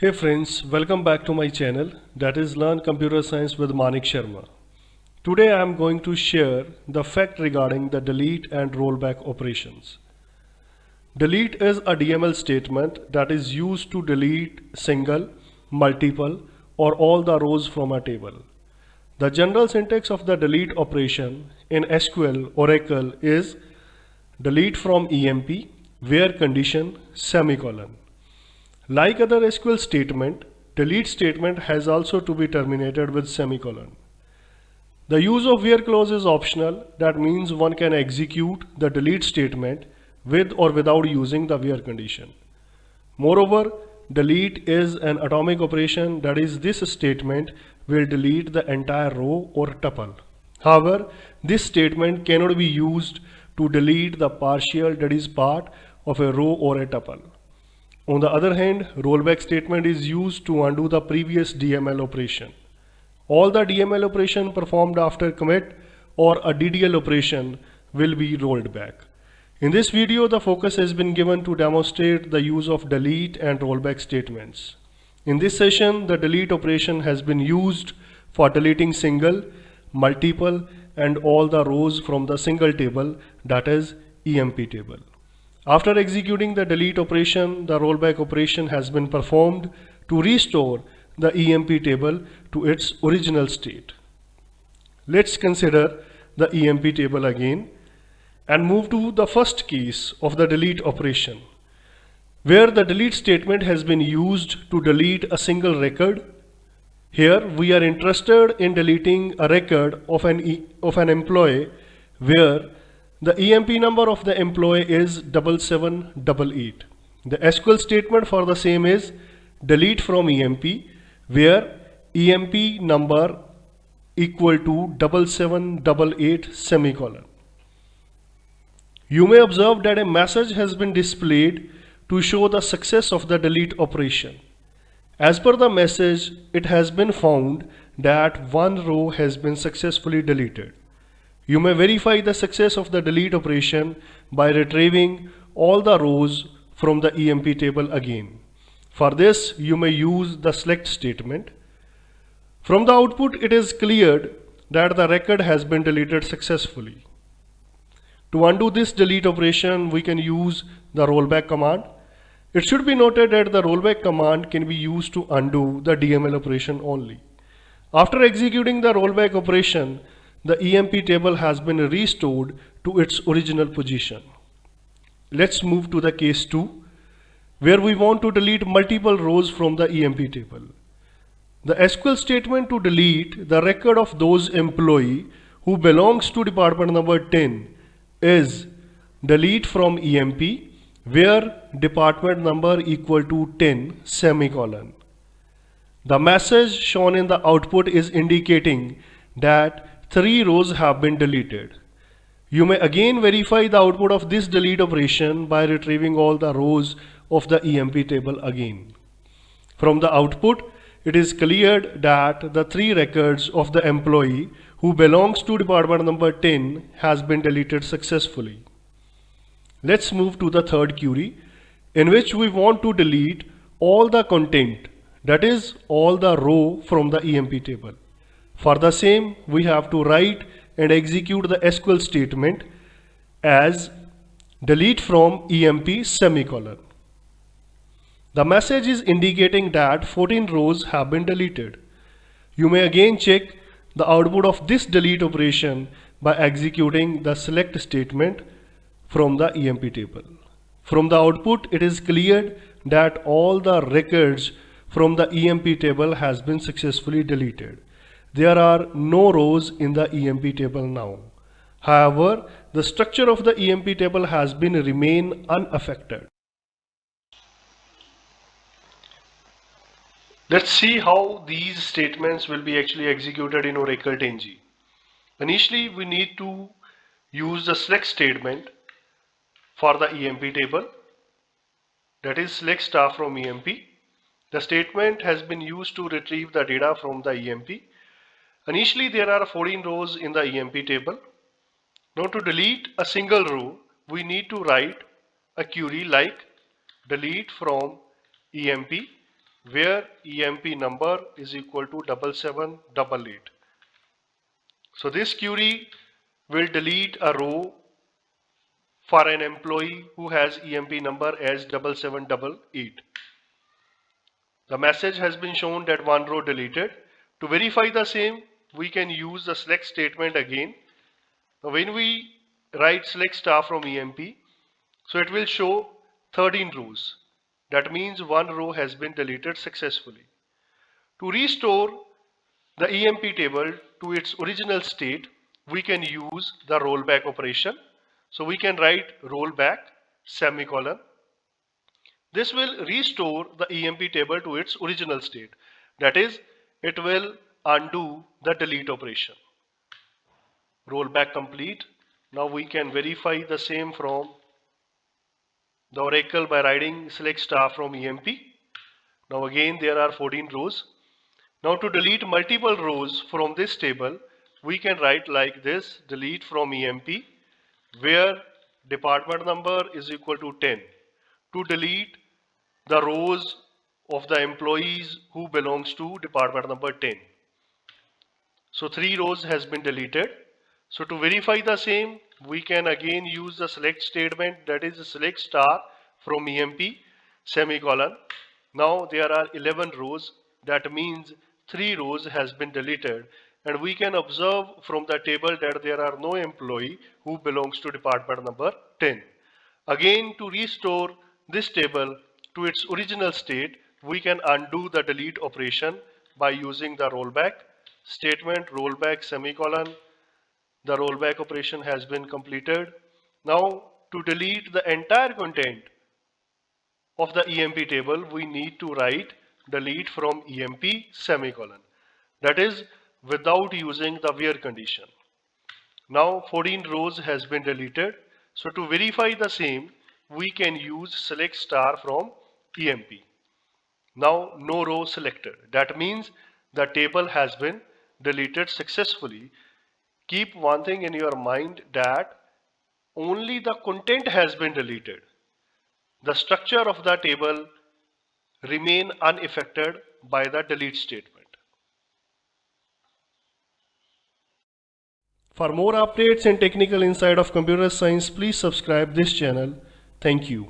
Hey friends, welcome back to my channel that is Learn Computer Science with Manik Sharma. Today I am going to share the fact regarding the delete and rollback operations. Delete is a DML statement that is used to delete single, multiple or all the rows from a table. The general syntax of the delete operation in SQL Oracle is delete from EMP where condition semicolon. Like other SQL statement, delete statement has also to be terminated with semicolon. The use of where clause is optional. That means one can execute the delete statement with or without using the where condition. Moreover, delete is an atomic operation, that is this statement will delete the entire row or tuple. However, this statement cannot be used to delete the partial, that is part of a row or a tuple. On the other hand, rollback statement is used to undo the previous DML operation. All the DML operation performed after commit or a DDL operation will be rolled back. In this video, the focus has been given to demonstrate the use of delete and rollback statements. In this session, the delete operation has been used for deleting single, multiple and all the rows from the single table, that is EMP table. After executing the delete operation, the rollback operation has been performed to restore the EMP table to its original state. Let's consider the EMP table again and move to the first case of the delete operation, where the delete statement has been used to delete a single record. Here we are interested in deleting a record of an employee where the EMP number of the employee is 7788. The SQL statement for the same is delete from EMP where EMP number equal to 7788 semicolon. You may observe that a message has been displayed to show the success of the delete operation. As per the message, it has been found that one row has been successfully deleted. You may verify the success of the delete operation by retrieving all the rows from the EMP table again. For this, you may use the select statement. From the output, it is cleared that the record has been deleted successfully. To undo this delete operation, we can use the rollback command. It should be noted that the rollback command can be used to undo the DML operation only. After executing the rollback operation, the EMP table has been restored to its original position. Let's move to the case 2, where we want to delete multiple rows from the EMP table. The SQL statement to delete the record of those employee who belongs to department number 10 is delete from EMP where department number equal to 10 semicolon. The message shown in the output is indicating that 3 rows have been deleted. You may again verify the output of this delete operation by retrieving all the rows of the EMP table again. From the output, it is cleared that the 3 records of the employee who belongs to department number 10 has been deleted successfully. Let's move to the third query, in which we want to delete all the content, that is all the row from the EMP table. For the same, we have to write and execute the SQL statement as delete from EMP semicolon. The message is indicating that 14 rows have been deleted. You may again check the output of this delete operation by executing the select statement from the EMP table. From the output, it is cleared that all the records from the EMP table has been successfully deleted. There are no rows in the EMP table now. However, the structure of the EMP table has been remain unaffected. Let's see how these statements will be actually executed in Oracle 10G. Initially, we need to use the select statement for the EMP table, that is select star from EMP. The statement has been used to retrieve the data from the EMP. Initially, there are 14 rows in the EMP table. Now to delete a single row, we need to write a query like delete from EMP where EMP number is equal to 7788. So this query will delete a row for an employee who has EMP number as 7788. The message has been shown that one row deleted. To verify the same, we can use the select statement again. Now when we write select star from EMP, so it will show 13 rows. That means one row has been deleted successfully. To restore the EMP table to its original state, we can use the rollback operation. So we can write rollback semicolon. This will restore the EMP table to its original state. That is, it will undo the delete operation. Rollback complete. Now we can verify the same from the Oracle by writing select star from EMP. Now again there are 14 rows. Now to delete multiple rows from this table, we can write like this: delete from EMP, where department number is equal to 10. To delete the rows of the employees who belongs to department number 10. So 3 rows has been deleted. So to verify the same, we can again use the select statement, that is select star from EMP semicolon. Now there are 11 rows. That means 3 rows has been deleted, and we can observe from the table that there are no employee who belongs to department number 10. Again, to restore this table to its original state, we can undo the delete operation by using the rollback statement, rollback semicolon. The rollback operation has been completed. Now to delete the entire content of the EMP table, we need to write delete from EMP semicolon. That is without using the where condition. Now 14 rows has been deleted. So to verify the same, we can use select star from EMP. Now no row selected. That means the table has been deleted successfully. Keep one thing in your mind, that only the content has been deleted. The structure of the table remain unaffected by the delete statement. For more updates and technical insight of computer science, please subscribe this channel. Thank you.